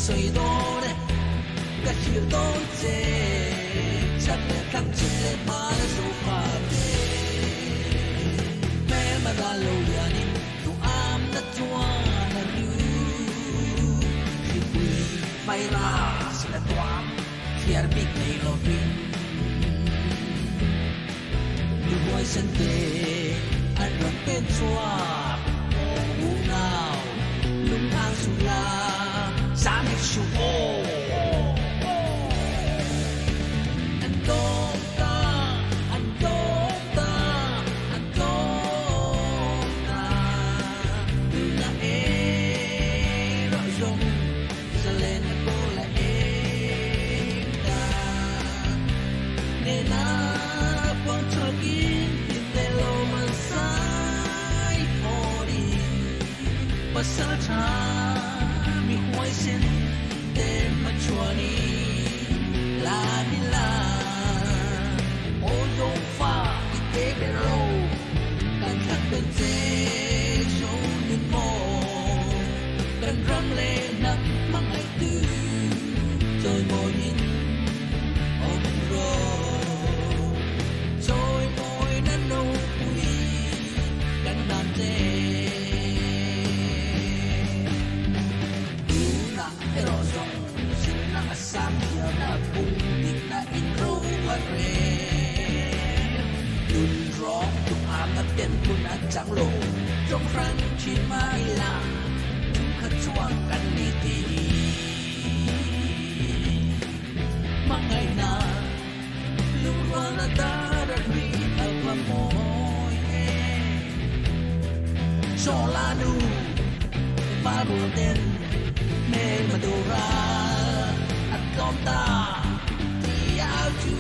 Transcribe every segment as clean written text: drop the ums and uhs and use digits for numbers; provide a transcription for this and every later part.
水多呢，个小多这，chắc là khăn chỉ là mà nó số phà mẹ mà ra lâu ya ni tu am na tua na lu khi quy bay ra sẽ là tua thiar big này lo pin du boy sen te an ron pen chua u nào lung ang su la sa mi su o pasal cha mi huai sen te ma chuani la ni la o yo fa i te be ro kan khat ben se so ni mo kan ram le na mang ai tu rồi môi in om ro rồi môi na no ui kan dan te sam hiểu na bung tik na intro wa re đun rõ đun am na tên kun na chẳng lộ trong răng chỉ mai là chúng khát chuangกันđi thì mang ngày na lưu loa na ta đã đi ở qua môi cho la nu ba buồn tên mê mà đồ ra con ta thì áo chú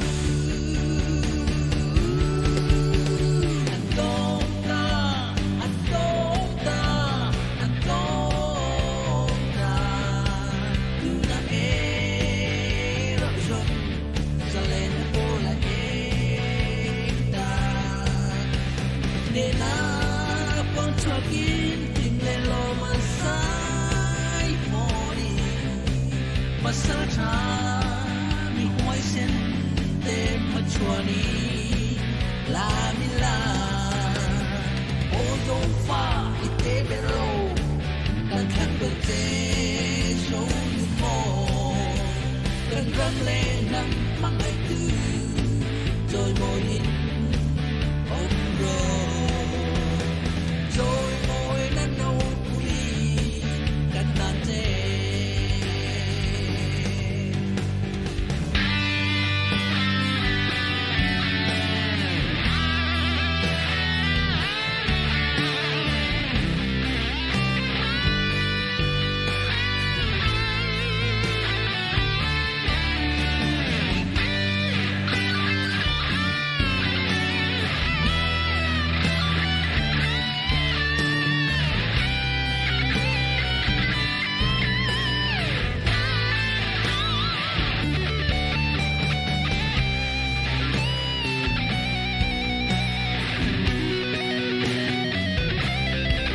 anh con ta anh con ta anh con ta cứ là em rồi rồi giờ lên cô là em ta nên là con cho kín tìm lên lo mà sai mỏi pasal cha mi huai sen te ma chuani la mi la o yo fa i te be ro kan khat be te so ni mo kan ram le